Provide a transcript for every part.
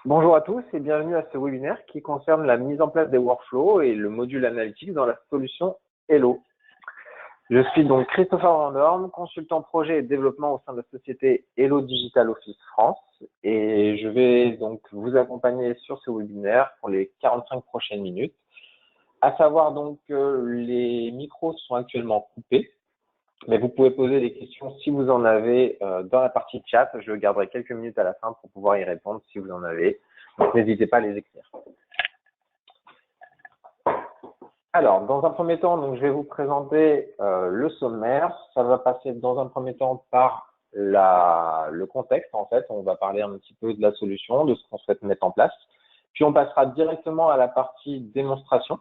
Bonjour à tous et bienvenue à ce webinaire qui concerne la mise en place des workflows et le module analytique dans la solution Hello. Je suis donc Christopher Van Dorn, consultant projet et développement au sein de la société Hello Digital Office France et je vais donc vous accompagner sur ce webinaire pour les 45 prochaines minutes. À savoir donc que les micros sont actuellement coupés, mais vous pouvez poser des questions si vous en avez dans la partie chat. Je garderai quelques minutes à la fin pour pouvoir y répondre si vous en avez. Donc n'hésitez pas à les écrire. Alors, dans un premier temps, donc, je vais vous présenter le sommaire. Ça va passer dans un premier temps par le contexte. En fait, on va parler un petit peu de la solution, de ce qu'on souhaite mettre en place. Puis on passera directement à la partie démonstration,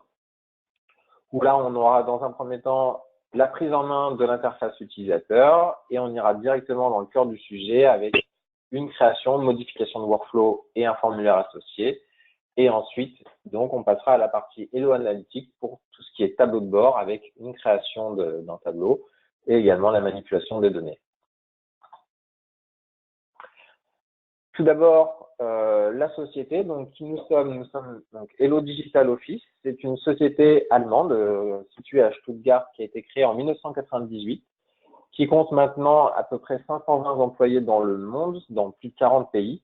où là, on aura dans un premier temps la prise en main de l'interface utilisateur et on ira directement dans le cœur du sujet avec une création, modification de workflow et un formulaire associé. Et ensuite, donc, on passera à la partie Hello Analytics pour tout ce qui est tableau de bord avec une création d'un tableau et également la manipulation des données. Tout d'abord, la société, donc qui nous sommes donc Hello Digital Office. C'est une société allemande située à Stuttgart qui a été créée en 1998, qui compte maintenant à peu près 520 employés dans le monde, dans plus de 40 pays,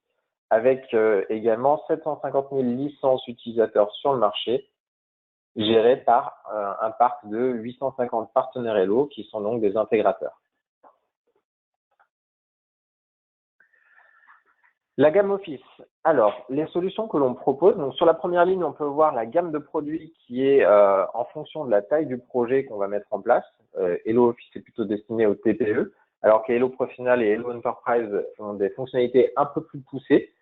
avec également 750 000 licences utilisateurs sur le marché, gérées par un parc de 850 partenaires Hello qui sont donc des intégrateurs. La gamme Office. Alors, les solutions que l'on propose, donc sur la première ligne, on peut voir la gamme de produits qui est en fonction de la taille du projet qu'on va mettre en place. Hello Office est plutôt destiné au TPE, alors que Hello Professional et Hello Enterprise ont des fonctionnalités un peu plus poussées.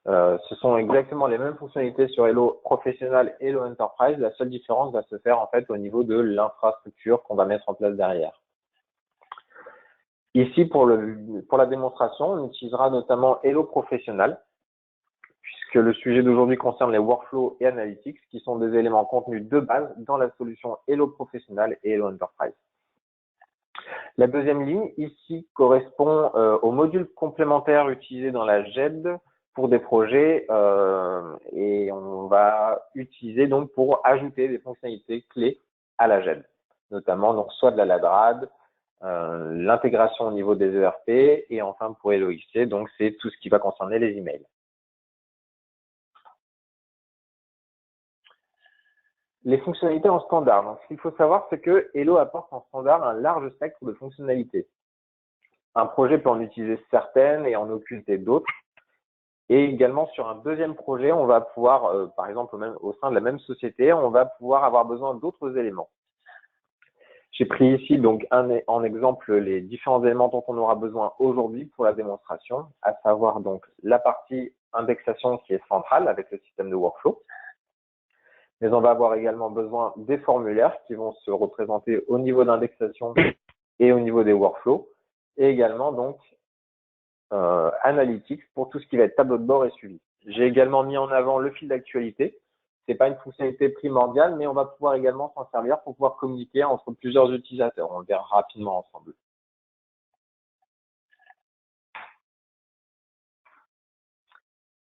Ce sont exactement les mêmes fonctionnalités sur Hello Professional et Hello Enterprise. La seule différence va se faire en fait au niveau de l'infrastructure qu'on va mettre en place derrière. Ici, pour la démonstration, on utilisera notamment Hello Professional, puisque le sujet d'aujourd'hui concerne les workflows et analytics, qui sont des éléments contenus de base dans la solution Hello Professional et Hello Enterprise. La deuxième ligne, ici, correspond aux modules complémentaires utilisés dans la GED pour des projets et on va utiliser donc pour ajouter des fonctionnalités clés à la GED, notamment donc soit de la LADRAD, l'intégration au niveau des ERP et enfin pour HelloXC, donc c'est tout ce qui va concerner les emails. Les fonctionnalités en standard. Donc, ce qu'il faut savoir, c'est que Hello apporte en standard un large spectre de fonctionnalités. Un projet peut en utiliser certaines et en occulter d'autres. Et également, sur un deuxième projet, on va pouvoir, par exemple, même au sein de la même société, on va pouvoir avoir besoin d'autres éléments. J'ai pris ici donc en exemple les différents éléments dont on aura besoin aujourd'hui pour la démonstration, à savoir donc la partie indexation qui est centrale avec le système de workflow. Mais on va avoir également besoin des formulaires qui vont se représenter au niveau d'indexation et au niveau des workflows, et également donc Analytics pour tout ce qui va être tableau de bord et suivi. J'ai également mis en avant le fil d'actualité. C'est pas une fonctionnalité primordiale, mais on va pouvoir également s'en servir pour pouvoir communiquer entre plusieurs utilisateurs. On le verra rapidement ensemble.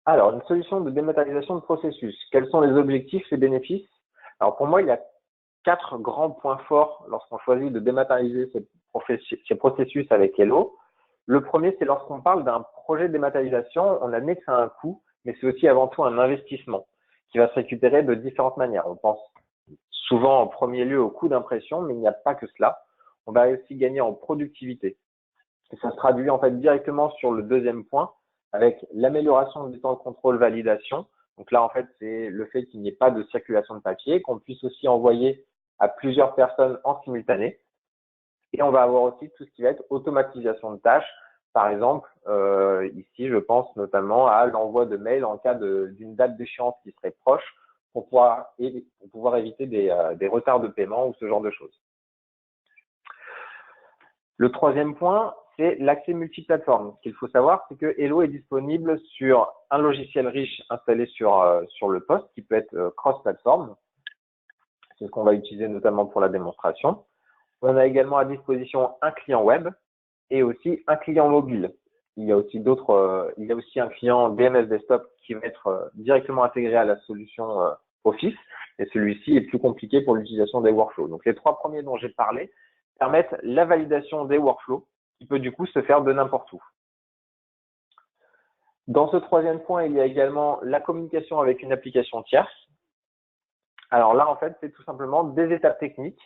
Alors, une solution de dématérialisation de processus. Quels sont les objectifs et bénéfices? Alors, pour moi, il y a 4 grands points forts lorsqu'on choisit de dématérialiser ces processus avec Hello. Le premier, c'est lorsqu'on parle d'un projet de dématérialisation, on admet que ça a un coût, mais c'est aussi avant tout un investissement qui va se récupérer de différentes manières. On pense souvent en premier lieu au coût d'impression, mais il n'y a pas que cela. On va aussi gagner en productivité. Et ça se traduit en fait directement sur le deuxième point avec l'amélioration du temps de contrôle validation. Donc là, en fait, c'est le fait qu'il n'y ait pas de circulation de papier, qu'on puisse aussi envoyer à plusieurs personnes en simultané. Et on va avoir aussi tout ce qui va être automatisation de tâches. Par exemple, ici, je pense notamment à l'envoi de mails en cas d'une date d'échéance qui serait proche pour pouvoir éviter des retards de paiement ou ce genre de choses. Le troisième point, c'est l'accès multiplateforme. Ce qu'il faut savoir, c'est que Hello est disponible sur un logiciel riche installé sur le poste qui peut être cross-platform. C'est ce qu'on va utiliser notamment pour la démonstration. On a également à disposition un client web et aussi un client mobile. il y a aussi il y a aussi un client DMS Desktop qui va être directement intégré à la solution Office, et celui-ci est plus compliqué pour l'utilisation des workflows. Donc les trois premiers dont j'ai parlé permettent la validation des workflows, qui peut du coup se faire de n'importe où. Dans ce troisième point, il y a également la communication avec une application tierce. Alors là, en fait, c'est tout simplement des étapes techniques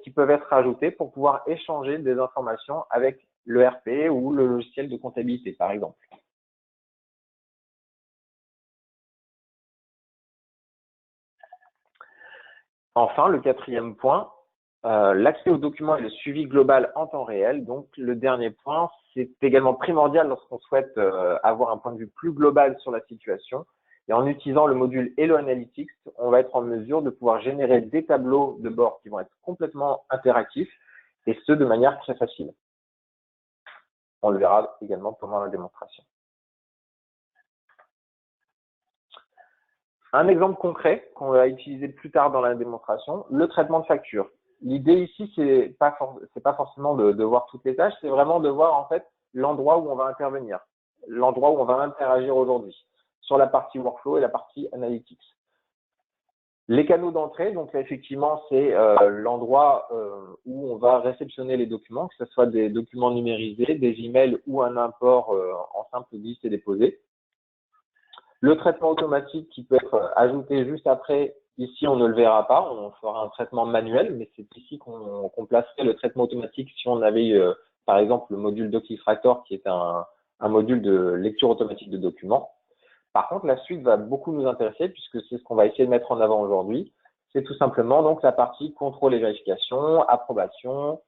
qui peuvent être ajoutées pour pouvoir échanger des informations avec le RP ou le logiciel de comptabilité, par exemple. Enfin, le quatrième point, l'accès aux documents et le suivi global en temps réel. Donc, le dernier point, c'est également primordial lorsqu'on souhaite avoir un point de vue plus global sur la situation. Et en utilisant le module Hello Analytics, on va être en mesure de pouvoir générer des tableaux de bord qui vont être complètement interactifs, et ce, de manière très facile. On le verra également pendant la démonstration. Un exemple concret qu'on va utiliser plus tard dans la démonstration, le traitement de factures. L'idée ici, c'est pas forcément de voir toutes les tâches, c'est vraiment de voir en fait l'endroit où on va intervenir, l'endroit où on va interagir aujourd'hui, sur la partie workflow et la partie analytics. Les canaux d'entrée, donc là, effectivement, c'est l'endroit où on va réceptionner les documents, que ce soit des documents numérisés, des emails ou un import en simple glisse et déposé. Le traitement automatique qui peut être ajouté juste après, ici on ne le verra pas, on fera un traitement manuel, mais c'est ici qu'on placerait le traitement automatique si on avait par exemple le module DocXtractor qui est un module de lecture automatique de documents. Par contre, la suite va beaucoup nous intéresser puisque c'est ce qu'on va essayer de mettre en avant aujourd'hui. C'est tout simplement donc la partie contrôle et vérification, approbation,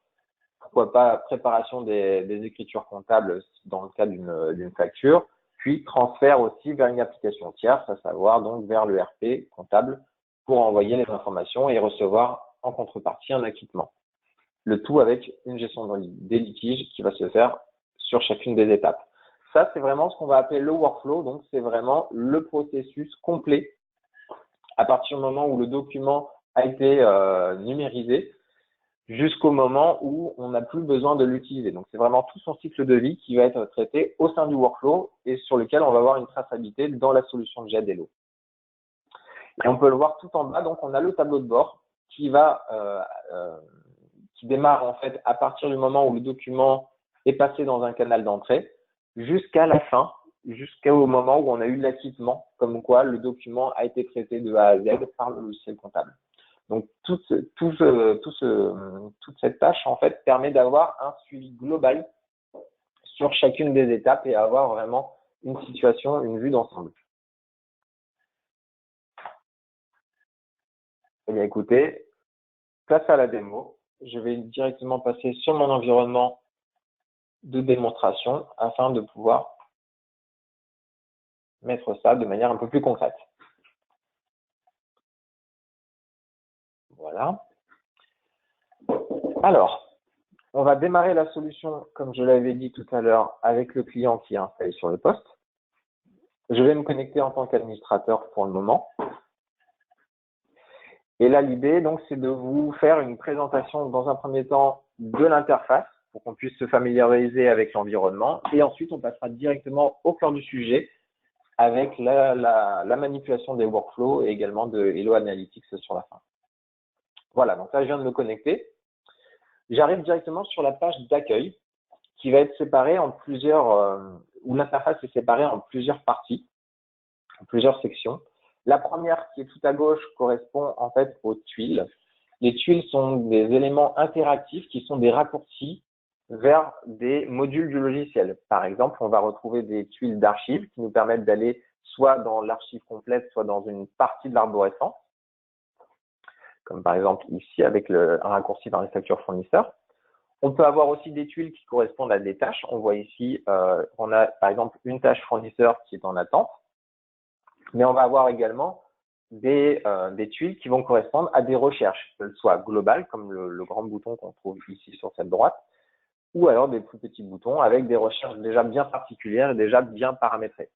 pourquoi pas préparation des écritures comptables dans le cas d'une facture, puis transfert aussi vers une application tierce, à savoir donc vers le RP comptable pour envoyer les informations et recevoir en contrepartie un acquittement. Le tout avec une gestion des litiges qui va se faire sur chacune des étapes. Ça, c'est vraiment ce qu'on va appeler le workflow, donc c'est vraiment le processus complet à partir du moment où le document a été numérisé jusqu'au moment où on n'a plus besoin de l'utiliser. Donc, c'est vraiment tout son cycle de vie qui va être traité au sein du workflow et sur lequel on va avoir une traçabilité dans la solution de GED Hello. Et on peut le voir tout en bas. Donc, on a le tableau de bord qui démarre en fait à partir du moment où le document est passé dans un canal d'entrée jusqu'à la fin, jusqu'au moment où on a eu l'acquittement, comme quoi le document a été traité de A à Z par le logiciel comptable. Donc, toute cette tâche, en fait, permet d'avoir un suivi global sur chacune des étapes et avoir vraiment une situation, une vue d'ensemble. Eh bien, écoutez, place à la démo. Je vais directement passer sur mon environnement de démonstration afin de pouvoir mettre ça de manière un peu plus concrète. Voilà. Alors, on va démarrer la solution, comme je l'avais dit tout à l'heure, avec le client qui est installé sur le poste. Je vais me connecter en tant qu'administrateur pour le moment. Et là, l'idée, donc, c'est de vous faire une présentation dans un premier temps de l'interface pour qu'on puisse se familiariser avec l'environnement. Et ensuite, on passera directement au cœur du sujet avec la manipulation des workflows et également de Hello Analytics sur la fin. Voilà, donc là, je viens de me connecter. J'arrive directement sur la page d'accueil qui va être séparée en plusieurs, où l'interface est séparée en plusieurs parties, en plusieurs sections. La première qui est tout à gauche correspond en fait aux tuiles. Les tuiles sont des éléments interactifs qui sont des raccourcis vers des modules du logiciel. Par exemple, on va retrouver des tuiles d'archives qui nous permettent d'aller soit dans l'archive complète, soit dans une partie de l'arborescence, comme par exemple ici avec un raccourci dans les factures fournisseurs. On peut avoir aussi des tuiles qui correspondent à des tâches. On voit ici, on a par exemple une tâche fournisseur qui est en attente, mais on va avoir également des tuiles qui vont correspondre à des recherches, qu'elles soient globales, comme le grand bouton qu'on trouve ici sur cette droite, ou alors des plus petits boutons avec des recherches déjà bien particulières et déjà bien paramétrées.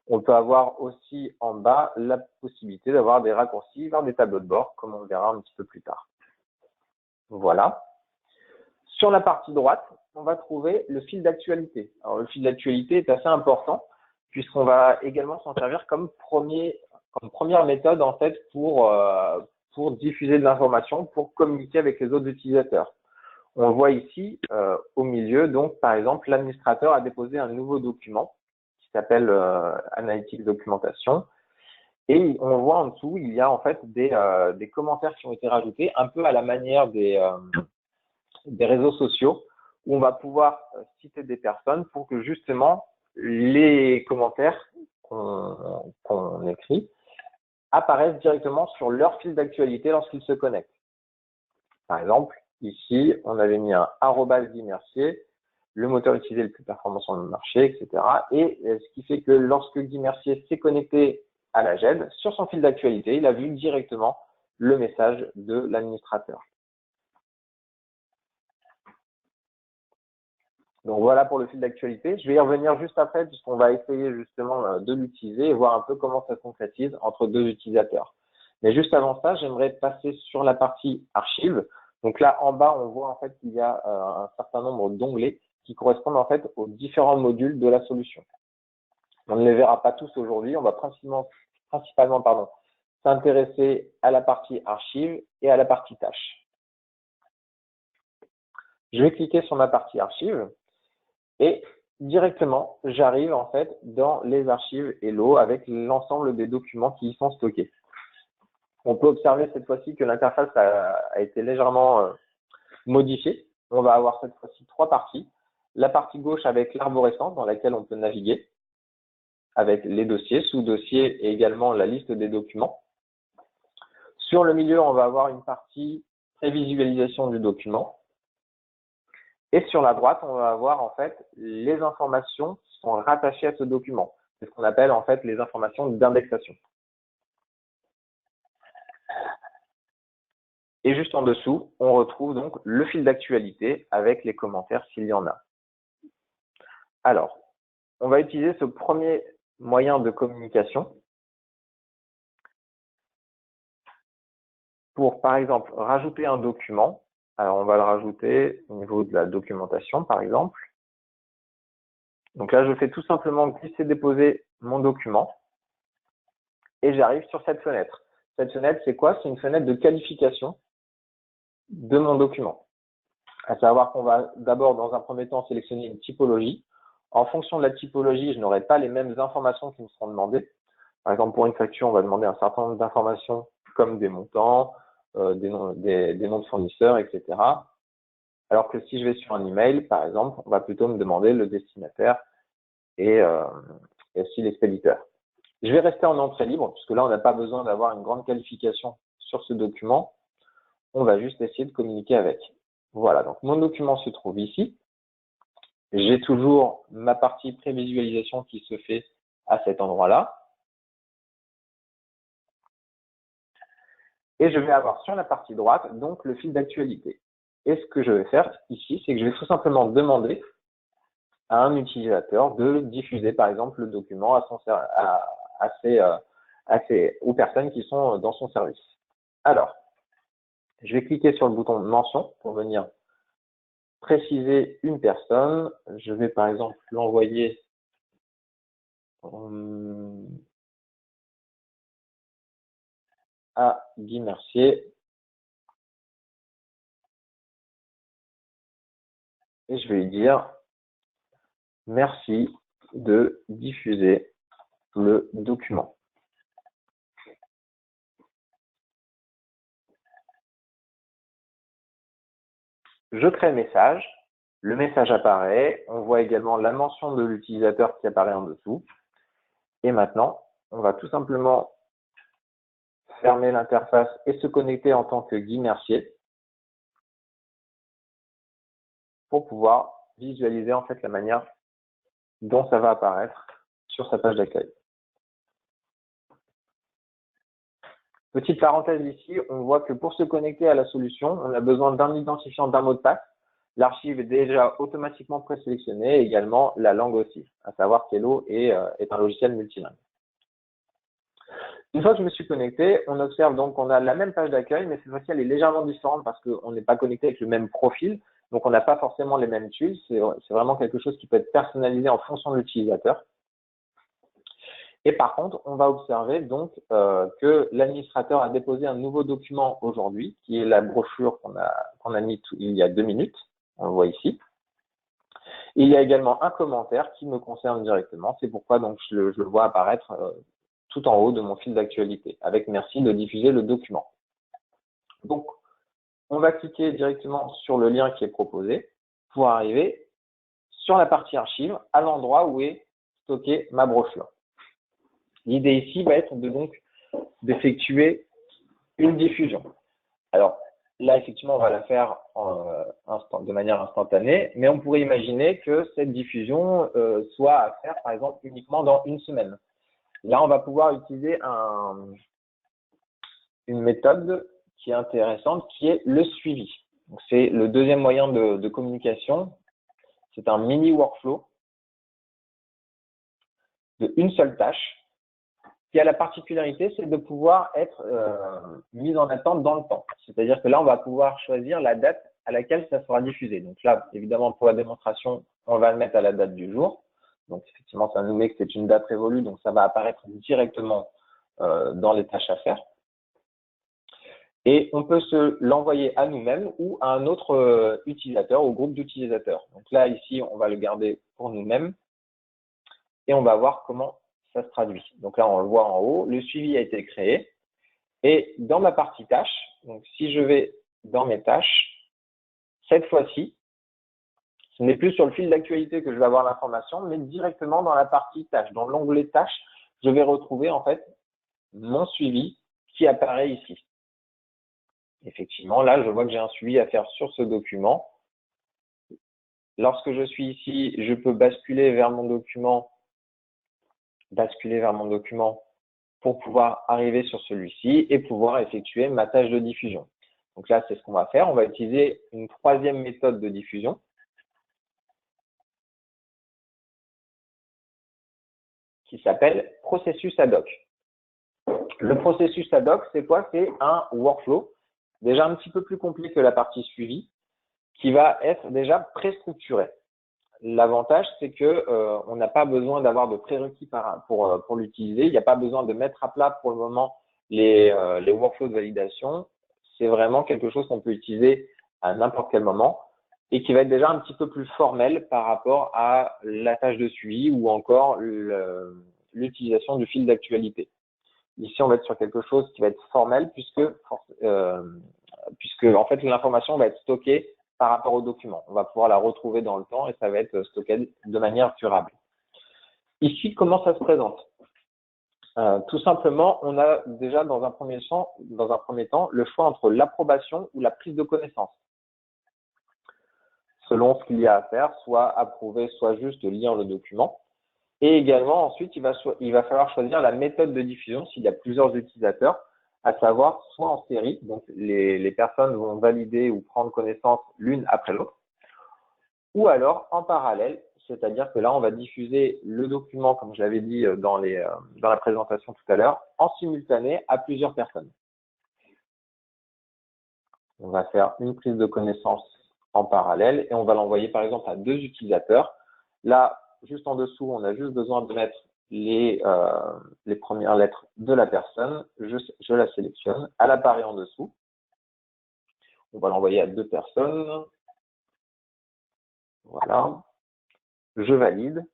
On peut avoir aussi en bas la possibilité d'avoir des raccourcis vers des tableaux de bord, comme on le verra un petit peu plus tard. Voilà. Sur la partie droite, on va trouver le fil d'actualité. Alors, le fil d'actualité est assez important puisqu'on va également s'en servir comme première méthode en fait pour diffuser de l'information, pour communiquer avec les autres utilisateurs. On le voit ici au milieu, donc par exemple, l'administrateur a déposé un nouveau document qui s'appelle Analytics Documentation. Et on voit en dessous, il y a en fait des commentaires qui ont été rajoutés, un peu à la manière des réseaux sociaux, où on va pouvoir citer des personnes pour que justement les commentaires qu'on écrit apparaissent directement sur leur fil d'actualité lorsqu'ils se connectent. Par exemple, ici, on avait mis un @Guy Mercier, le moteur utilisé le plus performant sur le marché, etc. Et ce qui fait que lorsque Guy Mercier s'est connecté à la GED, sur son fil d'actualité, il a vu directement le message de l'administrateur. Donc voilà pour le fil d'actualité. Je vais y revenir juste après puisqu'on va essayer justement de l'utiliser et voir un peu comment ça se concrétise entre deux utilisateurs. Mais juste avant ça, j'aimerais passer sur la partie archives. Donc là, en bas, on voit en fait qu'il y a un certain nombre d'onglets qui correspondent en fait aux différents modules de la solution. On ne les verra pas tous aujourd'hui. On va principalement s'intéresser à la partie archives et à la partie tâches. Je vais cliquer sur ma partie archives. Et directement, j'arrive en fait dans les archives Hello avec l'ensemble des documents qui y sont stockés. On peut observer cette fois-ci que l'interface a été légèrement modifiée. On va avoir cette fois-ci 3 parties. La partie gauche avec l'arborescence dans laquelle on peut naviguer avec les dossiers, sous-dossiers et également la liste des documents. Sur le milieu, on va avoir une partie prévisualisation du document. Et sur la droite, on va avoir en fait les informations qui sont rattachées à ce document. C'est ce qu'on appelle en fait les informations d'indexation. Et juste en dessous, on retrouve donc le fil d'actualité avec les commentaires s'il y en a. Alors, on va utiliser ce premier moyen de communication pour, par exemple, rajouter un document. Alors, on va le rajouter au niveau de la documentation, par exemple. Donc là, je fais tout simplement glisser-déposer mon document et j'arrive sur cette fenêtre. Cette fenêtre, c'est quoi? C'est une fenêtre de qualification de mon document. À savoir qu'on va d'abord, dans un premier temps, sélectionner une typologie. En fonction de la typologie, je n'aurai pas les mêmes informations qui me seront demandées. Par exemple, pour une facture, on va demander un certain nombre d'informations comme des montants, des noms de fournisseurs, etc. Alors que si je vais sur un email, par exemple, on va plutôt me demander le destinataire et aussi l'expéditeur. Je vais rester en entrée libre, puisque là, on n'a pas besoin d'avoir une grande qualification sur ce document. On va juste essayer de communiquer avec. Voilà, donc mon document se trouve ici. J'ai toujours ma partie prévisualisation qui se fait à cet endroit-là. Et je vais avoir sur la partie droite, donc, le fil d'actualité. Et ce que je vais faire ici, c'est que je vais tout simplement demander à un utilisateur de diffuser, par exemple, le document aux personnes qui sont dans son service. Alors, je vais cliquer sur le bouton mention pour venir préciser une personne. Je vais, par exemple, l'envoyer à Guy Mercier. Et je vais lui dire merci de diffuser le document. Je crée le message apparaît, on voit également la mention de l'utilisateur qui apparaît en dessous. Et maintenant, on va tout simplement fermer l'interface et se connecter en tant que Guy Mercier pour pouvoir visualiser en fait la manière dont ça va apparaître sur sa page d'accueil. Petite parenthèse ici, on voit que pour se connecter à la solution, on a besoin d'un identifiant d'un mot de passe. L'archive est déjà automatiquement présélectionnée, et également la langue aussi, à savoir qu'Hello est un logiciel multilingue. Une fois que je me suis connecté, on observe donc qu'on a la même page d'accueil, mais cette fois-ci, elle est légèrement différente parce qu'on n'est pas connecté avec le même profil. Donc, on n'a pas forcément les mêmes tuiles. C'est vraiment quelque chose qui peut être personnalisé en fonction de l'utilisateur. Et par contre, on va observer donc que l'administrateur a déposé un nouveau document aujourd'hui, qui est la brochure qu'on a mis il y a 2 minutes. On le voit ici. Il y a également un commentaire qui me concerne directement. C'est pourquoi donc je le vois apparaître tout en haut de mon fil d'actualité, avec merci de diffuser le document. Donc, on va cliquer directement sur le lien qui est proposé pour arriver sur la partie archive, à l'endroit où est stockée ma brochure. L'idée ici va être d'effectuer une diffusion. Alors, là, effectivement, on va la faire de manière instantanée, mais on pourrait imaginer que cette diffusion soit à faire, par exemple, uniquement dans une semaine. Là, on va pouvoir utiliser une méthode qui est intéressante, qui est le suivi. C'est le deuxième moyen de communication. C'est un mini workflow de une seule tâche qui a la particularité, c'est de pouvoir être mise en attente dans le temps. C'est-à-dire que là, on va pouvoir choisir la date à laquelle ça sera diffusé. Donc là, évidemment, pour la démonstration, on va le mettre à la date du jour. Donc effectivement, ça nous met que c'est une date révolue, donc ça va apparaître directement dans les tâches à faire. Et on peut se l'envoyer à nous-mêmes ou à un autre utilisateur, au groupe d'utilisateurs. Donc là, ici, on va le garder pour nous-mêmes et on va voir comment ça se traduit. Donc là, on le voit en haut, le suivi a été créé. Et dans ma partie tâches, donc si je vais dans mes tâches, cette fois-ci, ce n'est plus sur le fil d'actualité que je vais avoir l'information, mais directement dans la partie tâches. Dans l'onglet tâches, je vais retrouver en fait mon suivi qui apparaît ici. Effectivement, là, je vois que j'ai un suivi à faire sur ce document. Lorsque je suis ici, je peux basculer vers mon document pour pouvoir arriver sur celui-ci et pouvoir effectuer ma tâche de diffusion. Donc là, c'est ce qu'on va faire. On va utiliser une troisième méthode de diffusion qui s'appelle processus ad hoc. Le processus ad hoc, c'est quoi? C'est un workflow déjà un petit peu plus complet que la partie suivi qui va être déjà préstructuré. L'avantage, c'est que on n'a pas besoin d'avoir de prérequis pour l'utiliser. Il n'y a pas besoin de mettre à plat pour le moment les workflows de validation. C'est vraiment quelque chose qu'on peut utiliser à n'importe quel moment et qui va être déjà un petit peu plus formel par rapport à la tâche de suivi ou encore l'utilisation du fil d'actualité. Ici, on va être sur quelque chose qui va être formel puisque en fait l'information va être stockée par rapport au document. On va pouvoir la retrouver dans le temps et ça va être stocké de manière durable. Ici, comment ça se présente? Tout simplement, on a déjà dans un premier temps le choix entre l'approbation ou la prise de connaissance. Selon ce qu'il y a à faire, soit approuver, soit juste lire le document. Et également, ensuite, il va falloir choisir la méthode de diffusion s'il y a plusieurs utilisateurs, à savoir soit en série, donc les personnes vont valider ou prendre connaissance l'une après l'autre, ou alors en parallèle, c'est-à-dire que là, on va diffuser le document, comme je l'avais dit dans la présentation tout à l'heure, en simultané à plusieurs personnes. On va faire une prise de connaissance en parallèle et on va l'envoyer par exemple à 2 utilisateurs. Là, juste en dessous, on a juste besoin de mettre les premières lettres de la personne. Je la sélectionne. Elle apparaît en dessous. On va l'envoyer à 2 personnes. Voilà. Je valide.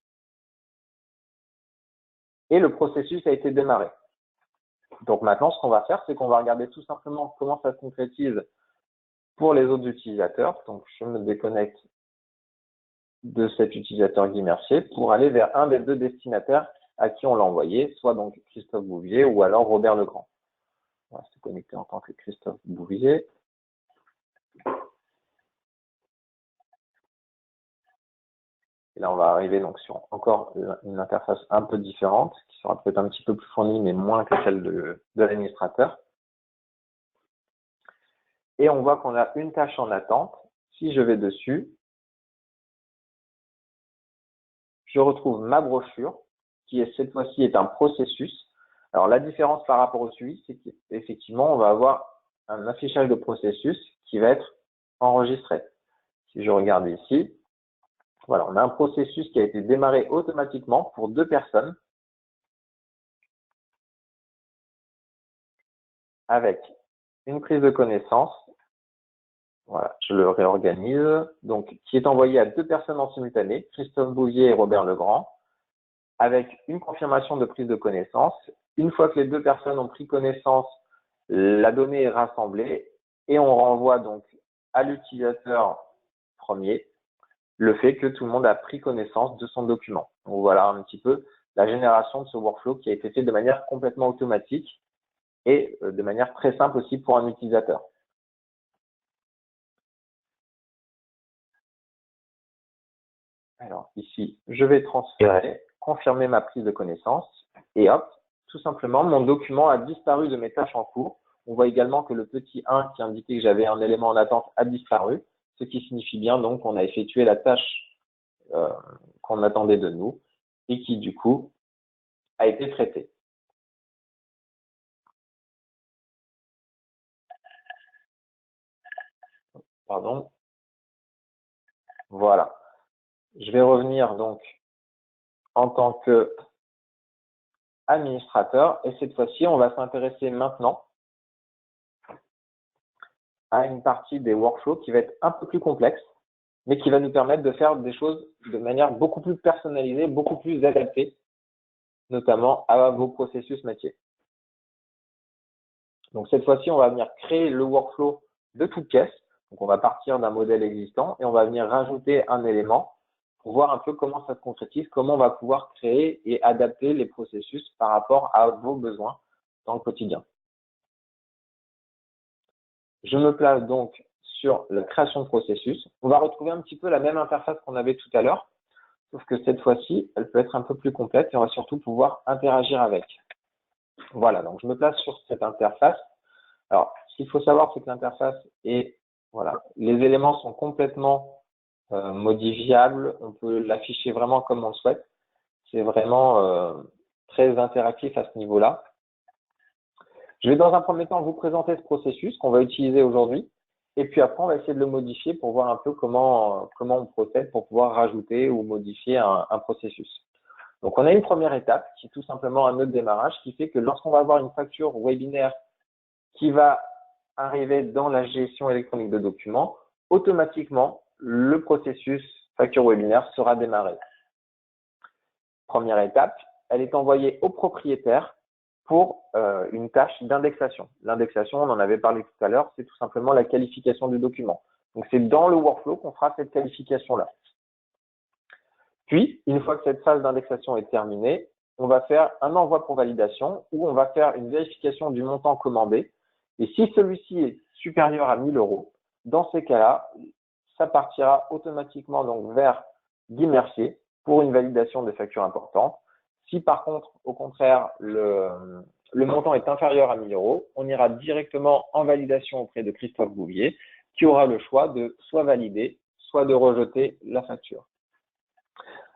Et le processus a été démarré. Donc maintenant, ce qu'on va faire, c'est qu'on va regarder tout simplement comment ça se concrétise pour les autres utilisateurs. Donc, je me déconnecte de cet utilisateur Guy Mercier pour aller vers un des 2 destinataires à qui on l'a envoyé, soit donc Christophe Bouvier ou alors Robert Legrand. On va se connecter en tant que Christophe Bouvier. Et là, on va arriver donc sur encore une interface un peu différente, qui sera peut-être un petit peu plus fournie, mais moins que celle de l'administrateur. Et on voit qu'on a une tâche en attente. Si je vais dessus, je retrouve ma brochure, qui cette fois-ci est un processus. Alors, la différence par rapport au suivi, c'est qu'effectivement, on va avoir un affichage de processus qui va être enregistré. Si je regarde ici, voilà, on a un processus qui a été démarré automatiquement pour 2 personnes avec une prise de connaissance. Voilà, je le réorganise. Donc, qui est envoyé à 2 personnes en simultané, Christophe Bouvier et Robert Legrand, avec une confirmation de prise de connaissance. Une fois que les 2 personnes ont pris connaissance, la donnée est rassemblée et on renvoie donc à l'utilisateur premier le fait que tout le monde a pris connaissance de son document. Donc voilà un petit peu la génération de ce workflow qui a été fait de manière complètement automatique et de manière très simple aussi pour un utilisateur. Alors ici, je vais transférer, confirmer ma prise de connaissance et hop, tout simplement, mon document a disparu de mes tâches en cours. On voit également que le petit 1 qui indiquait que j'avais un élément en attente a disparu, ce qui signifie bien donc qu'on a effectué la tâche qu'on attendait de nous et qui du coup a été traitée. Pardon. Voilà. Je vais revenir donc en tant que administrateur et cette fois-ci, on va s'intéresser maintenant à une partie des workflows qui va être un peu plus complexe, mais qui va nous permettre de faire des choses de manière beaucoup plus personnalisée, beaucoup plus adaptée, notamment à vos processus métiers. Donc cette fois-ci, on va venir créer le workflow de toute pièce. Donc on va partir d'un modèle existant et on va venir rajouter un élément pour voir un peu comment ça se concrétise, comment on va pouvoir créer et adapter les processus par rapport à vos besoins dans le quotidien. Je me place donc sur la création de processus. On va retrouver un petit peu la même interface qu'on avait tout à l'heure, sauf que cette fois-ci, elle peut être un peu plus complète et on va surtout pouvoir interagir avec. Voilà, donc je me place sur cette interface. Alors, ce qu'il faut savoir, c'est que l'interface est, voilà, les éléments sont complètement modifiables. On peut l'afficher vraiment comme on le souhaite. C'est vraiment très interactif à ce niveau-là. Je vais dans un premier temps vous présenter ce processus qu'on va utiliser aujourd'hui. Et puis après, on va essayer de le modifier pour voir un peu comment on procède pour pouvoir rajouter ou modifier un processus. Donc, on a une première étape qui est tout simplement un nœud de démarrage qui fait que lorsqu'on va avoir une facture webinaire qui va arriver dans la gestion électronique de documents, automatiquement, le processus facture webinaire sera démarré. Première étape, elle est envoyée au propriétaire pour une tâche d'indexation. L'indexation, on en avait parlé tout à l'heure, c'est tout simplement la qualification du document. Donc, c'est dans le workflow qu'on fera cette qualification-là. Puis, une fois que cette phase d'indexation est terminée, on va faire un envoi pour validation où on va faire une vérification du montant commandé. Et si celui-ci est supérieur à 1 000 €, dans ces cas-là, ça partira automatiquement donc vers Guy Mercier pour une validation des factures importantes. Si par contre, au contraire, le montant est inférieur à 1 000 €, on ira directement en validation auprès de Christophe Bouvier, qui aura le choix de soit valider, soit de rejeter la facture.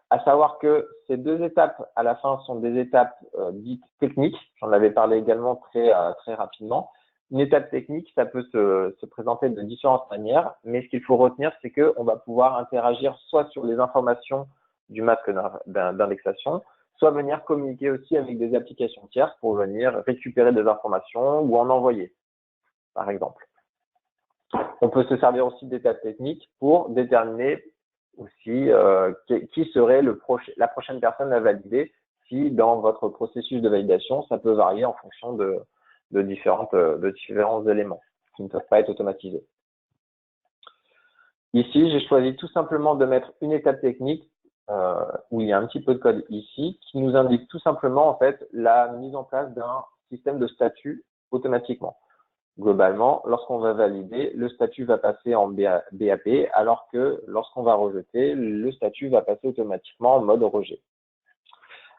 À savoir que ces 2 étapes à la fin sont des étapes dites techniques. J'en avais parlé également très rapidement. Une étape technique, ça peut se présenter de différentes manières, mais ce qu'il faut retenir, c'est qu'on va pouvoir interagir soit sur les informations du masque d'indexation, soit venir communiquer aussi avec des applications tierces pour venir récupérer des informations ou en envoyer, par exemple. On peut se servir aussi d'étapes techniques pour déterminer aussi qui serait la prochaine personne à valider si dans votre processus de validation, ça peut varier en fonction de différents éléments qui ne peuvent pas être automatisés. Ici, j'ai choisi tout simplement de mettre une étape technique où il y a un petit peu de code ici qui nous indique tout simplement en fait la mise en place d'un système de statut automatiquement. Globalement, lorsqu'on va valider, le statut va passer en BAP, alors que lorsqu'on va rejeter, le statut va passer automatiquement en mode rejet.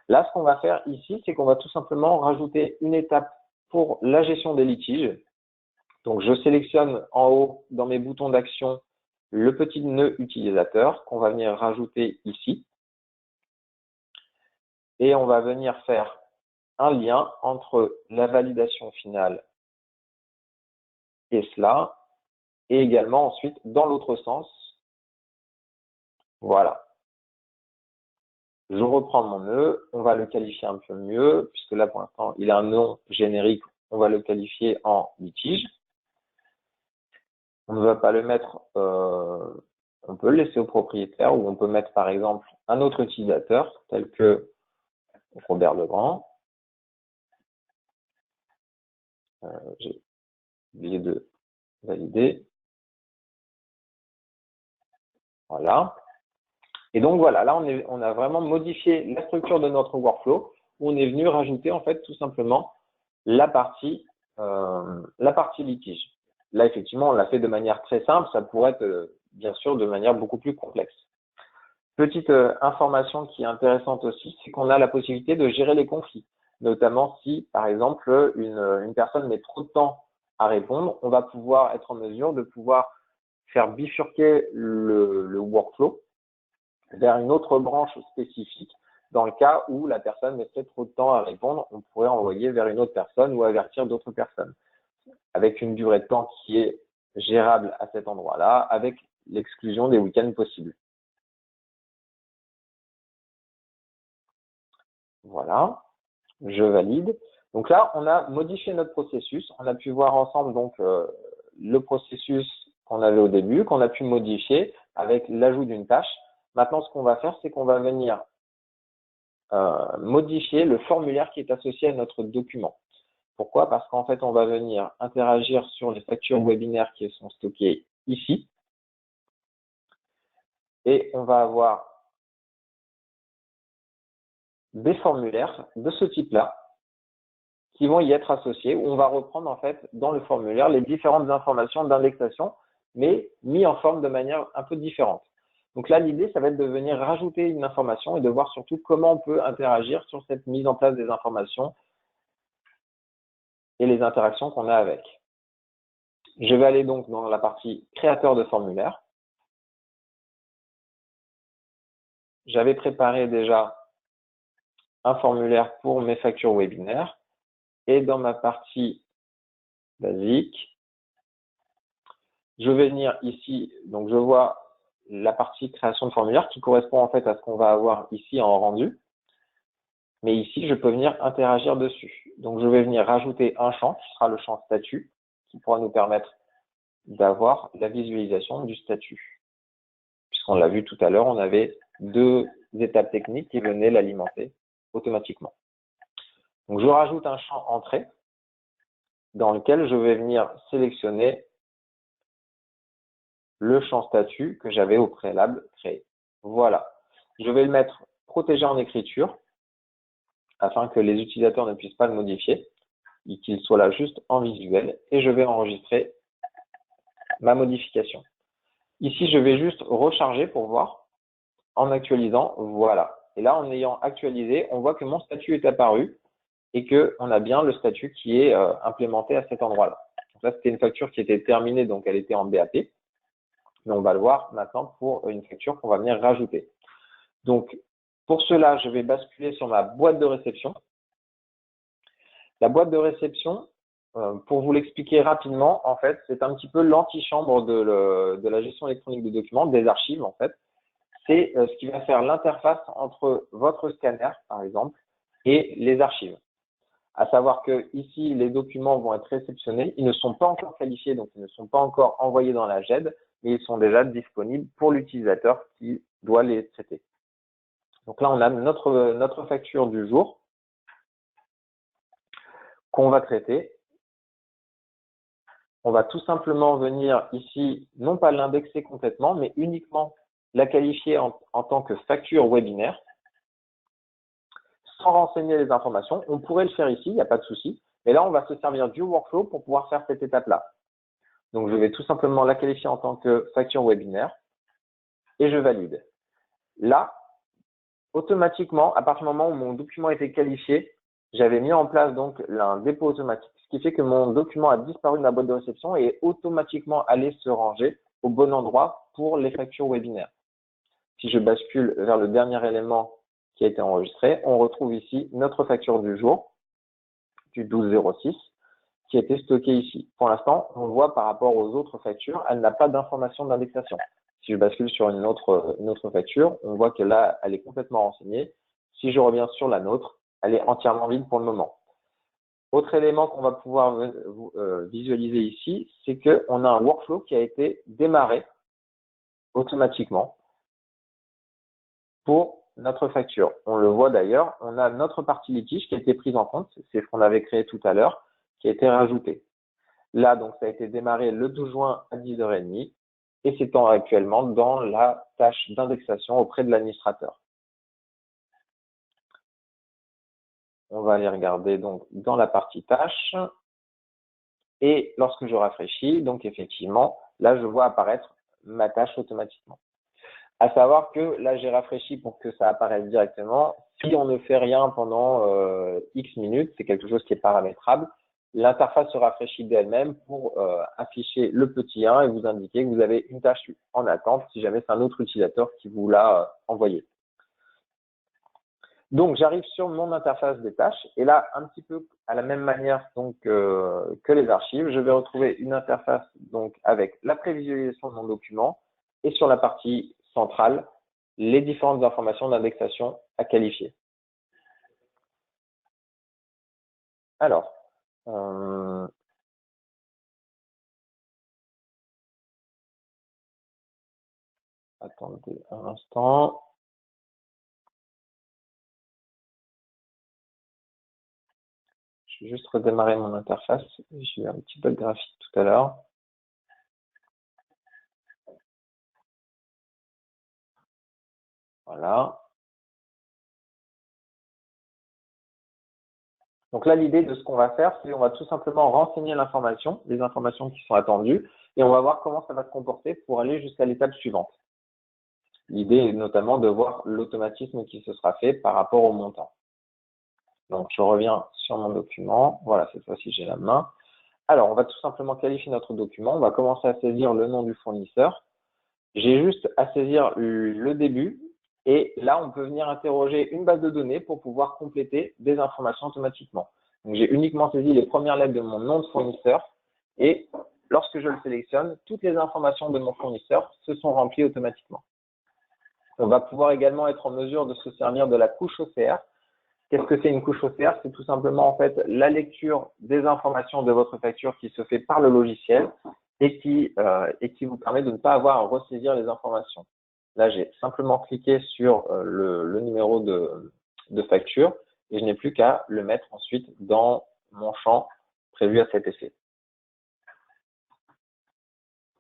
Là, ce qu'on va faire ici, c'est qu'on va tout simplement rajouter une étape pour la gestion des litiges. Donc, je sélectionne en haut dans mes boutons d'action le petit nœud utilisateur qu'on va venir rajouter ici. Et on va venir faire un lien entre la validation finale et cela, et également ensuite, dans l'autre sens, Voilà. Je reprends mon nœud, on va le qualifier un peu mieux, puisque là pour l'instant il a un nom générique, on va le qualifier en litige. On ne va pas le mettre, on peut le laisser au propriétaire, ou on peut mettre par exemple un autre utilisateur, tel que Robert Legrand. J'ai oublié de valider. Voilà. Et donc voilà, là on a vraiment modifié la structure de notre workflow, où on est venu rajouter en fait tout simplement la partie litige. Là effectivement on l'a fait de manière très simple, ça pourrait être bien sûr de manière beaucoup plus complexe. Petite information qui est intéressante aussi, c'est qu'on a la possibilité de gérer les conflits, notamment si par exemple une personne met trop de temps à répondre, on va pouvoir être en mesure de pouvoir faire bifurquer le workflow vers une autre branche spécifique. Dans le cas où la personne mettrait trop de temps à répondre, on pourrait envoyer vers une autre personne ou avertir d'autres personnes, avec une durée de temps qui est gérable à cet endroit-là, avec l'exclusion des week-ends possibles. Voilà, je valide. Donc là, on a modifié notre processus. On a pu voir ensemble donc le processus qu'on avait au début, qu'on a pu modifier avec l'ajout d'une tâche. Maintenant, ce qu'on va faire, c'est qu'on va venir modifier le formulaire qui est associé à notre document. Pourquoi? Parce qu'en fait, on va venir interagir sur les factures webinaires qui sont stockées ici. Et on va avoir des formulaires de ce type-là qui vont y être associés, où on va reprendre en fait dans le formulaire les différentes informations d'indexation, mais mis en forme de manière un peu différente. Donc là, l'idée, ça va être de venir rajouter une information et de voir surtout comment on peut interagir sur cette mise en place des informations et les interactions qu'on a avec. Je vais aller donc dans la partie créateur de formulaire. J'avais préparé déjà un formulaire pour mes factures webinaires et dans ma partie basique, je vais venir ici, donc je vois la partie création de formulaire qui correspond en fait à ce qu'on va avoir ici en rendu. Mais ici, je peux venir interagir dessus. Donc, je vais venir rajouter un champ qui sera le champ statut qui pourra nous permettre d'avoir la visualisation du statut. Puisqu'on l'a vu tout à l'heure, on avait deux étapes techniques qui venaient l'alimenter automatiquement. Donc, je rajoute un champ entrée dans lequel je vais venir sélectionner le champ statut que j'avais au préalable créé. Voilà. Je vais le mettre protégé en écriture afin que les utilisateurs ne puissent pas le modifier et qu'il soit là juste en visuel. Et je vais enregistrer ma modification. Ici, je vais juste recharger pour voir en actualisant. Voilà. Et là, en ayant actualisé, on voit que mon statut est apparu et qu'on a bien le statut qui est implémenté à cet endroit-là. Donc là, c'était une facture qui était terminée, donc elle était en BAP. Mais on va le voir maintenant pour une facture qu'on va venir rajouter. Donc, pour cela, je vais basculer sur ma boîte de réception. La boîte de réception, pour vous l'expliquer rapidement, en fait, c'est un petit peu l'antichambre de la gestion électronique de documents, des archives, en fait. C'est ce qui va faire l'interface entre votre scanner, par exemple, et les archives. À savoir que ici, les documents vont être réceptionnés. Ils ne sont pas encore qualifiés, donc ils ne sont pas encore envoyés dans la GED, mais ils sont déjà disponibles pour l'utilisateur qui doit les traiter. Donc là, on a notre facture du jour qu'on va traiter. On va tout simplement venir ici, non pas l'indexer complètement, mais uniquement la qualifier en tant que facture webinaire, sans renseigner les informations. On pourrait le faire ici, il n'y a pas de souci. Mais là, on va se servir du workflow pour pouvoir faire cette étape-là. Donc, je vais tout simplement la qualifier en tant que facture webinaire et je valide. Là, automatiquement, à partir du moment où mon document était qualifié, j'avais mis en place donc un dépôt automatique, ce qui fait que mon document a disparu de ma boîte de réception et est automatiquement allé se ranger au bon endroit pour les factures webinaires. Si je bascule vers le dernier élément qui a été enregistré, on retrouve ici notre facture du jour, du 12/06, qui a été stockée ici. Pour l'instant, on voit par rapport aux autres factures, elle n'a pas d'information d'indexation. Si je bascule sur une autre facture, on voit que là, elle est complètement renseignée. Si je reviens sur la nôtre, elle est entièrement vide pour le moment. Autre élément qu'on va pouvoir visualiser ici, c'est qu'on a un workflow qui a été démarré automatiquement pour notre facture. On le voit d'ailleurs, on a notre partie litige qui a été prise en compte, c'est ce qu'on avait créé tout à l'heure, qui a été rajouté. Là, donc, ça a été démarré le 12 juin à 10h30 et c'est actuellement dans la tâche d'indexation auprès de l'administrateur. On va aller regarder donc dans la partie tâches et lorsque je rafraîchis, donc effectivement, là, je vois apparaître ma tâche automatiquement. À savoir que là, j'ai rafraîchi pour que ça apparaisse directement. Si on ne fait rien pendant X minutes, c'est quelque chose qui est paramétrable, l'interface se rafraîchit d'elle-même pour afficher le petit 1 et vous indiquer que vous avez une tâche en attente si jamais c'est un autre utilisateur qui vous l'a envoyé. Donc, j'arrive sur mon interface des tâches et là, un petit peu à la même manière donc, que les archives, je vais retrouver une interface donc avec la prévisualisation de mon document et sur la partie centrale, les différentes informations d'indexation à qualifier. Alors, attendez un instant. Je vais juste redémarrer mon interface. J'ai eu un petit bug graphique tout à l'heure. Voilà. Donc là, l'idée de ce qu'on va faire, c'est qu'on va tout simplement renseigner l'information, les informations qui sont attendues, et on va voir comment ça va se comporter pour aller jusqu'à l'étape suivante. L'idée est notamment de voir l'automatisme qui se sera fait par rapport au montant. Donc, je reviens sur mon document. Voilà, cette fois-ci, j'ai la main. Alors, on va tout simplement qualifier notre document. On va commencer à saisir le nom du fournisseur. J'ai juste à saisir le début. Et là, on peut venir interroger une base de données pour pouvoir compléter des informations automatiquement. Donc, j'ai uniquement saisi les premières lettres de mon nom de fournisseur. Et lorsque je le sélectionne, toutes les informations de mon fournisseur se sont remplies automatiquement. On va pouvoir également être en mesure de se servir de la couche OCR. Qu'est-ce que c'est une couche OCR? C'est tout simplement en fait la lecture des informations de votre facture qui se fait par le logiciel et qui vous permet de ne pas avoir à ressaisir les informations. Là, j'ai simplement cliqué sur le numéro de facture et je n'ai plus qu'à le mettre ensuite dans mon champ prévu à cet effet.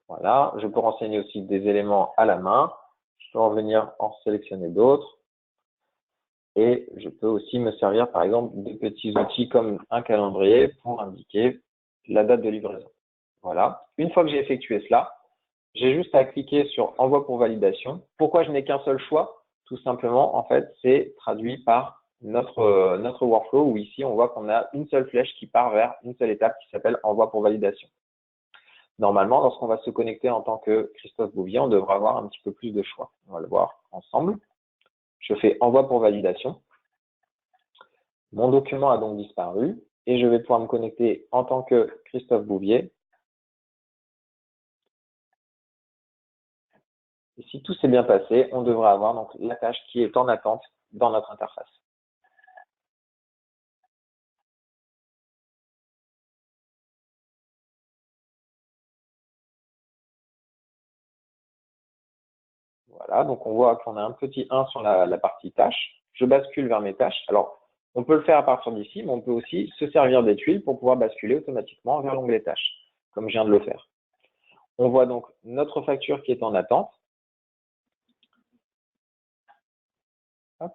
Voilà, je peux renseigner aussi des éléments à la main. Je peux en venir en sélectionner d'autres. Et je peux aussi me servir, par exemple, de petits outils comme un calendrier pour indiquer la date de livraison. Voilà. Une fois que j'ai effectué cela, j'ai juste à cliquer sur « Envoi pour validation ». Pourquoi je n'ai qu'un seul choix? Tout simplement, en fait, c'est traduit par notre workflow où ici, on voit qu'on a une seule flèche qui part vers une seule étape qui s'appelle « Envoi pour validation ». Normalement, lorsqu'on va se connecter en tant que Christophe Bouvier, on devra avoir un petit peu plus de choix. On va le voir ensemble. Je fais envoi pour validation. Mon document a donc disparu et je vais pouvoir me connecter en tant que Christophe Bouvier. Et si tout s'est bien passé, on devra avoir donc la tâche qui est en attente dans notre interface. Voilà, donc on voit qu'on a un petit 1 sur la partie tâches. Je bascule vers mes tâches. Alors, on peut le faire à partir d'ici, mais on peut aussi se servir des tuiles pour pouvoir basculer automatiquement vers l'onglet tâches, comme je viens de le faire. On voit donc notre facture qui est en attente. Hop.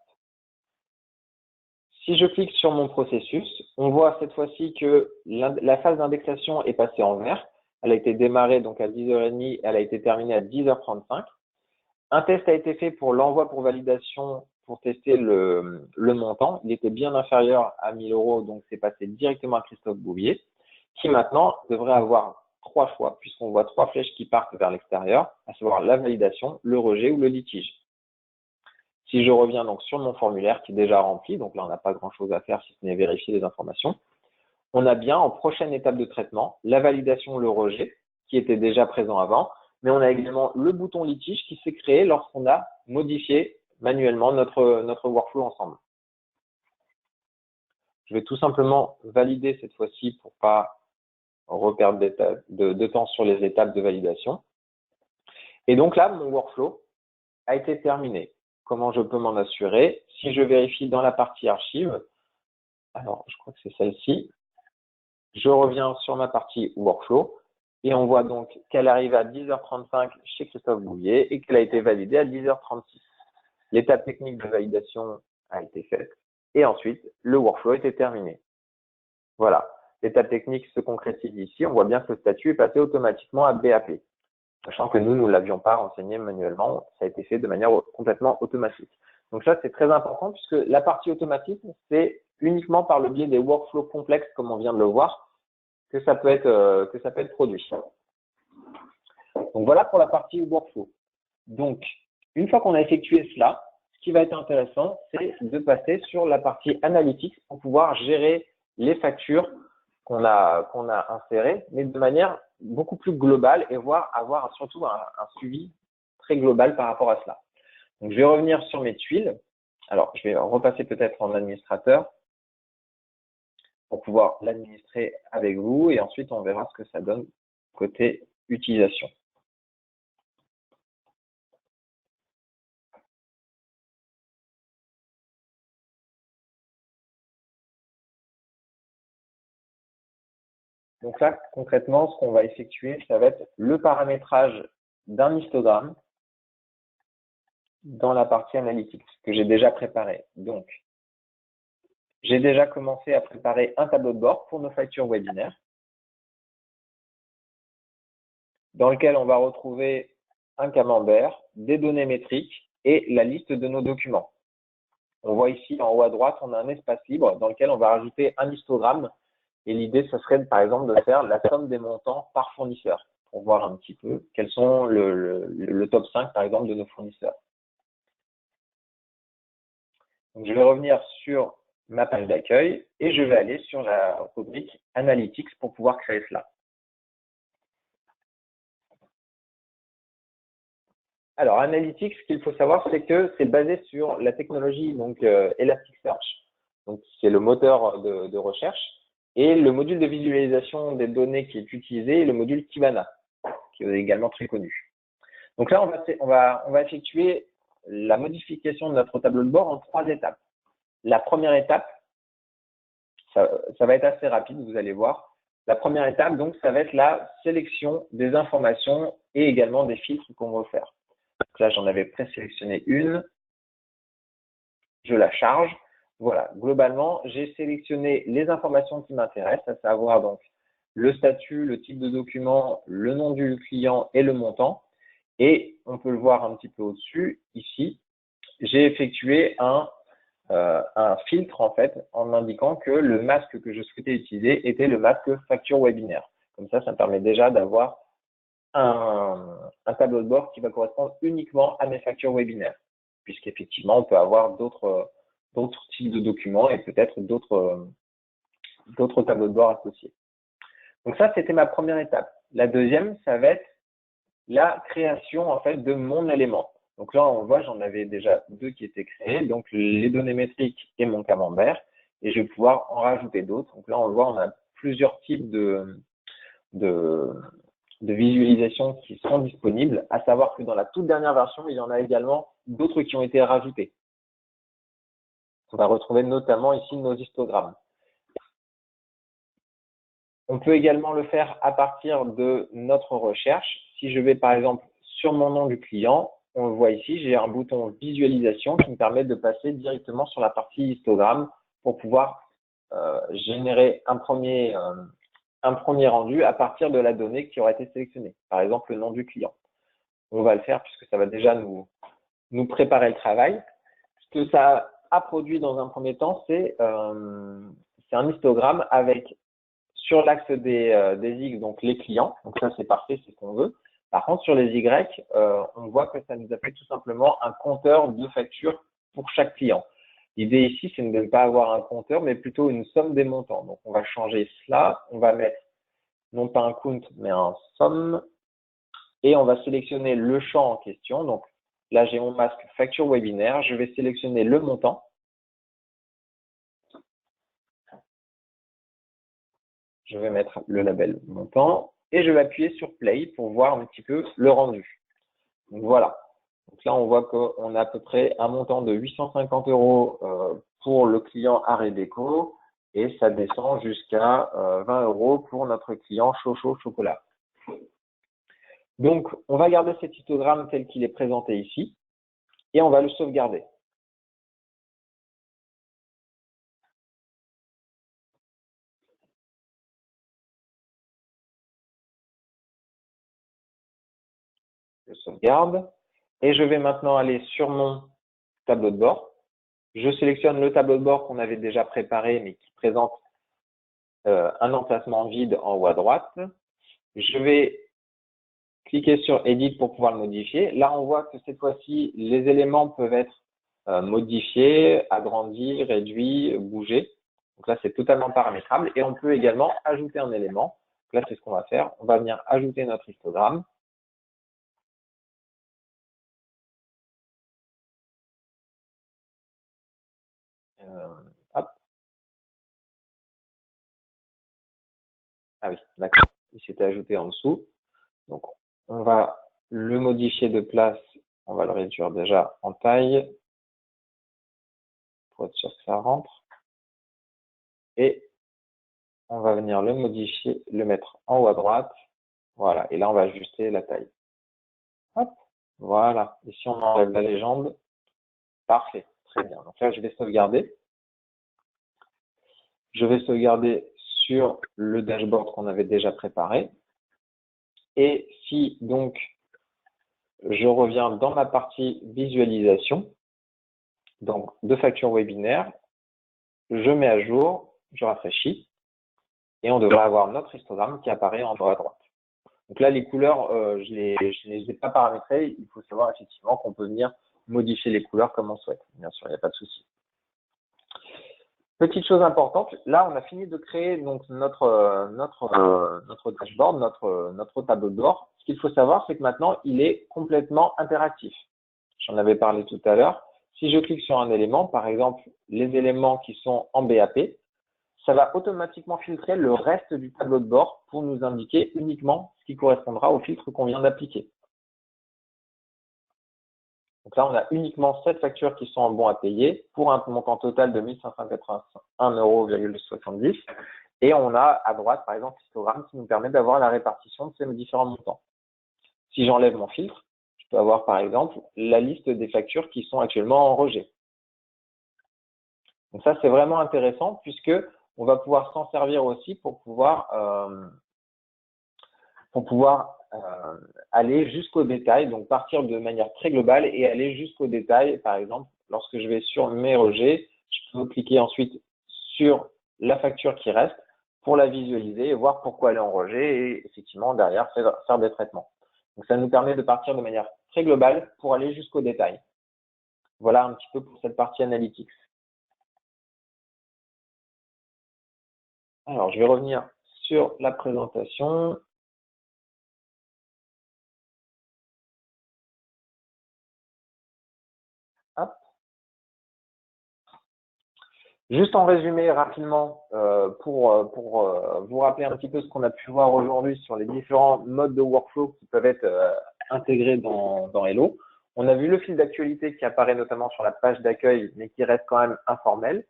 Si je clique sur mon processus, on voit cette fois-ci que la phase d'indexation est passée en vert. Elle a été démarrée donc à 10h30, elle a été terminée à 10h35. Un test a été fait pour l'envoi pour validation pour tester le montant. Il était bien inférieur à 1 000 €, donc c'est passé directement à Christophe Bouvier, qui maintenant devrait avoir 3 choix, puisqu'on voit 3 flèches qui partent vers l'extérieur, à savoir la validation, le rejet ou le litige. Si je reviens donc sur mon formulaire qui est déjà rempli, donc là on n'a pas grand-chose à faire si ce n'est vérifier les informations, on a bien en prochaine étape de traitement la validation, le rejet, qui était déjà présent avant, mais on a également le bouton litige qui s'est créé lorsqu'on a modifié manuellement notre workflow ensemble. Je vais tout simplement valider cette fois-ci pour pas reperdre de temps sur les étapes de validation. Et donc là, mon workflow a été terminé. Comment je peux m'en assurer? Si je vérifie dans la partie archive, alors je crois que c'est celle-ci, je reviens sur ma partie workflow et on voit donc qu'elle arrive à 10h35 chez Christophe Bouvier et qu'elle a été validée à 10h36. L'étape technique de validation a été faite et ensuite le workflow était terminé. Voilà, l'étape technique se concrétise ici. On voit bien que le statut est passé automatiquement à BAP. Sachant que nous ne l'avions pas renseigné manuellement, ça a été fait de manière complètement automatique. Donc ça, c'est très important puisque la partie automatisme, c'est uniquement par le biais des workflows complexes, comme on vient de le voir, que ça peut être produit. Donc voilà pour la partie workflow. Donc, une fois qu'on a effectué cela, ce qui va être intéressant, c'est de passer sur la partie analytics pour pouvoir gérer les factures qu'on a insérées, mais de manière beaucoup plus globale et avoir surtout un suivi très global par rapport à cela. Donc, je vais revenir sur mes tuiles. Alors, je vais repasser peut-être en administrateur pour pouvoir l'administrer avec vous et ensuite on verra ce que ça donne côté utilisation. Donc là, concrètement, ce qu'on va effectuer, ça va être le paramétrage d'un histogramme dans la partie analytics que j'ai déjà préparé. Donc, j'ai déjà commencé à préparer un tableau de bord pour nos factures webinaires dans lequel on va retrouver un camembert, des données métriques et la liste de nos documents. On voit ici en haut à droite, on a un espace libre dans lequel on va rajouter un histogramme. Et l'idée, ce serait par exemple de faire la somme des montants par fournisseur pour voir un petit peu quels sont le top 5 par exemple de nos fournisseurs. Donc, je vais revenir sur ma page d'accueil et je vais aller sur la rubrique Analytics pour pouvoir créer cela. Alors, Analytics, ce qu'il faut savoir, c'est que c'est basé sur la technologie donc Elasticsearch. Donc, c'est le moteur de recherche et le module de visualisation des données qui est utilisé est le module Kibana, qui est également très connu. Donc là, on va effectuer la modification de notre tableau de bord en 3 étapes. La première étape, ça va être assez rapide, vous allez voir. La première étape, donc, ça va être la sélection des informations et également des filtres qu'on veut faire. Donc là, j'en avais présélectionné une. Je la charge. Voilà, globalement, j'ai sélectionné les informations qui m'intéressent, à savoir donc le statut, le type de document, le nom du client et le montant. Et on peut le voir un petit peu au-dessus, ici, j'ai effectué un filtre en fait en indiquant que le masque que je souhaitais utiliser était le masque facture webinaire. Comme ça me permet déjà d'avoir un tableau de bord qui va correspondre uniquement à mes factures webinaires, puisqu'effectivement on peut avoir d'autres types de documents et peut-être d'autres tableaux de bord associés. Donc ça, c'était ma première étape. La deuxième, ça va être la création en fait de mon élément. Donc là, on voit, j'en avais déjà 2 qui étaient créés, donc les données métriques et mon camembert, et je vais pouvoir en rajouter d'autres. Donc là, on le voit, on a plusieurs types de visualisation qui sont disponibles, à savoir que dans la toute dernière version, il y en a également d'autres qui ont été rajoutés. On va retrouver notamment ici nos histogrammes. On peut également le faire à partir de notre recherche. Si je vais par exemple sur mon nom du client, on le voit ici, j'ai un bouton visualisation qui me permet de passer directement sur la partie histogramme pour pouvoir générer un premier rendu à partir de la donnée qui aura été sélectionnée, par exemple le nom du client. On va le faire puisque ça va déjà nous préparer le travail. Ce que ça a produit dans un premier temps, c'est un histogramme avec sur l'axe des X, donc les clients, donc ça c'est parfait, c'est ce qu'on veut. Par contre, sur les Y, on voit que ça nous a fait tout simplement un compteur de factures pour chaque client. L'idée ici, c'est de ne pas avoir un compteur, mais plutôt une somme des montants. Donc, on va changer cela. On va mettre non pas un count, mais un somme. et on va sélectionner le champ en question. Donc là, j'ai mon masque facture webinaire. Je vais sélectionner le montant. Je vais mettre le label montant et je vais appuyer sur Play pour voir un petit peu le rendu. Donc voilà. Donc là, on voit qu'on a à peu près un montant de 850 € pour le client Art et Déco et ça descend jusqu'à 20 € pour notre client Chocho Chocolat. Donc, on va garder cet histogramme tel qu'il est présenté ici et on va le sauvegarder. Je sauvegarde et je vais maintenant aller sur mon tableau de bord. Je sélectionne le tableau de bord qu'on avait déjà préparé mais qui présente un emplacement vide en haut à droite. Je vais cliquer sur Edit pour pouvoir le modifier. Là, on voit que cette fois-ci, les éléments peuvent être modifiés, agrandis, réduits, bougés. Donc là, c'est totalement paramétrable et on peut également ajouter un élément. Donc là, c'est ce qu'on va faire. On va venir ajouter notre histogramme. Hop. Ah oui, d'accord. Il s'était ajouté en dessous. Donc, on va le modifier de place. On va le réduire déjà en taille pour être sûr que ça rentre. Et on va venir le modifier, le mettre en haut à droite. Voilà. Et là, on va ajuster la taille. Hop. Voilà. Et si on enlève la légende, parfait. Très bien. Donc là, je vais sauvegarder. Je vais sauvegarder sur le dashboard qu'on avait déjà préparé. Et si donc je reviens dans ma partie visualisation, donc de facture webinaire, je mets à jour, je rafraîchis, et on devrait avoir notre histogramme qui apparaît en bas à droite. Donc là, les couleurs, je ne les ai pas paramétrées. Il faut savoir effectivement qu'on peut venir modifier les couleurs comme on souhaite. Bien sûr, il n'y a pas de souci. Petite chose importante, là, on a fini de créer donc notre dashboard, notre tableau de bord. Ce qu'il faut savoir, c'est que maintenant, il est complètement interactif. J'en avais parlé tout à l'heure. Si je clique sur un élément, par exemple, les éléments qui sont en BAP, ça va automatiquement filtrer le reste du tableau de bord pour nous indiquer uniquement ce qui correspondra au filtre qu'on vient d'appliquer. Donc là, on a uniquement 7 factures qui sont en bon à payer pour un montant total de 1 581,70 €. Et on a à droite, par exemple, l'histogramme qui nous permet d'avoir la répartition de ces différents montants. Si j'enlève mon filtre, je peux avoir, par exemple, la liste des factures qui sont actuellement en rejet. Donc ça, c'est vraiment intéressant puisque on va pouvoir s'en servir aussi pour pouvoir aller jusqu'au détail, donc partir de manière très globale et aller jusqu'au détail. Par exemple, lorsque je vais sur mes rejets, je peux cliquer ensuite sur la facture qui reste pour la visualiser et voir pourquoi elle est en rejet et effectivement derrière faire des traitements. Donc ça nous permet de partir de manière très globale pour aller jusqu'au détail. Voilà un petit peu pour cette partie analytics. Alors, je vais revenir sur la présentation. Hop. Juste en résumé rapidement, pour vous rappeler un petit peu ce qu'on a pu voir aujourd'hui sur les différents modes de workflow qui peuvent être intégrés dans Hello. On a vu le fil d'actualité qui apparaît notamment sur la page d'accueil, mais qui reste quand même informel.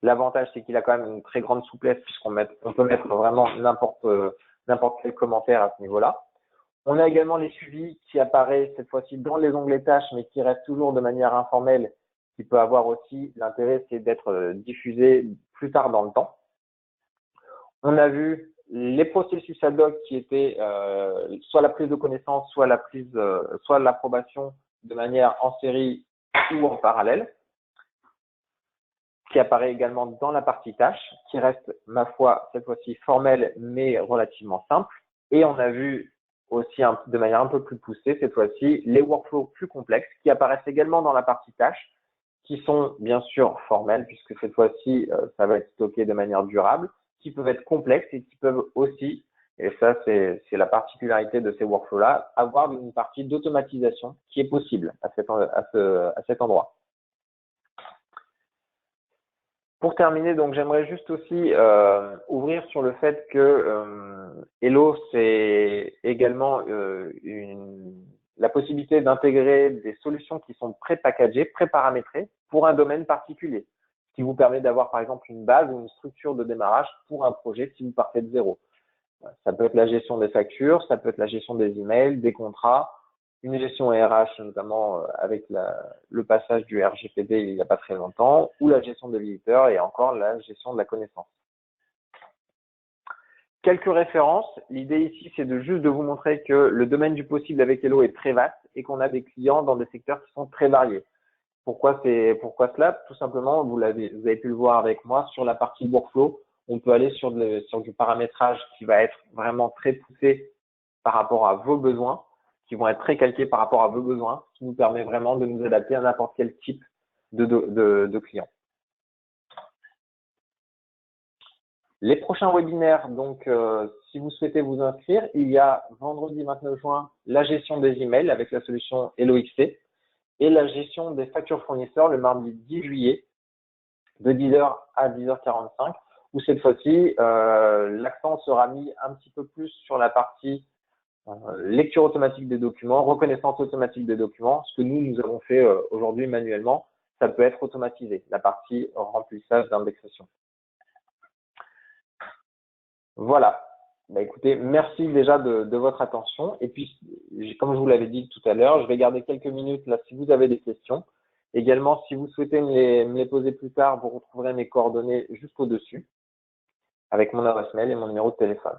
L'avantage, c'est qu'il a quand même une très grande souplesse puisqu'on peut mettre vraiment n'importe quel commentaire à ce niveau-là. On a également les suivis qui apparaissent cette fois-ci dans les onglets tâches, mais qui restent toujours de manière informelle, qui peut avoir aussi l'intérêt, c'est d'être diffusé plus tard dans le temps. On a vu les processus ad hoc qui étaient soit la prise de connaissance, soit l'approbation de manière en série ou en parallèle, qui apparaît également dans la partie tâches, qui reste, ma foi, cette fois-ci formelle, mais relativement simple. Et on a vu aussi de manière un peu plus poussée, cette fois-ci, les workflows plus complexes qui apparaissent également dans la partie tâches, qui sont bien sûr formelles, puisque cette fois-ci, ça va être stocké de manière durable, qui peuvent être complexes et qui peuvent aussi Et ça, c'est la particularité de ces workflows-là, avoir une partie d'automatisation qui est possible à cet endroit. Pour terminer, donc j'aimerais juste aussi ouvrir sur le fait que Hello, c'est également la possibilité d'intégrer des solutions qui sont pré-packagées, pré-paramétrées pour un domaine particulier, ce qui vous permet d'avoir par exemple une base ou une structure de démarrage pour un projet si vous partez de zéro. Ça peut être la gestion des factures, ça peut être la gestion des emails, des contrats, une gestion RH, notamment avec le passage du RGPD il n'y a pas très longtemps, ou la gestion des visiteurs et encore la gestion de la connaissance. Quelques références. L'idée ici, c'est juste de vous montrer que le domaine du possible avec Hello est très vaste et qu'on a des clients dans des secteurs qui sont très variés. Pourquoi cela? Tout simplement, vous avez pu le voir avec moi sur la partie workflow. On peut aller sur du paramétrage qui va être vraiment très poussé par rapport à vos besoins, qui vont être très calqués par rapport à vos besoins, ce qui nous permet vraiment de nous adapter à n'importe quel type de client. Les prochains webinaires, donc, si vous souhaitez vous inscrire, il y a vendredi 29 juin la gestion des emails avec la solution HelloXT et la gestion des factures fournisseurs le mardi 10 juillet de 10h à 10h45, où cette fois-ci, l'accent sera mis un petit peu plus sur la partie lecture automatique des documents, reconnaissance automatique des documents, ce que nous avons fait aujourd'hui manuellement, ça peut être automatisé, la partie remplissage d'indexation. Voilà. Bah, écoutez, merci déjà de votre attention. Et puis, comme je vous l'avais dit tout à l'heure, je vais garder quelques minutes là si vous avez des questions. Également, si vous souhaitez me les poser plus tard, vous retrouverez mes coordonnées juste au-dessus avec mon adresse mail et mon numéro de téléphone.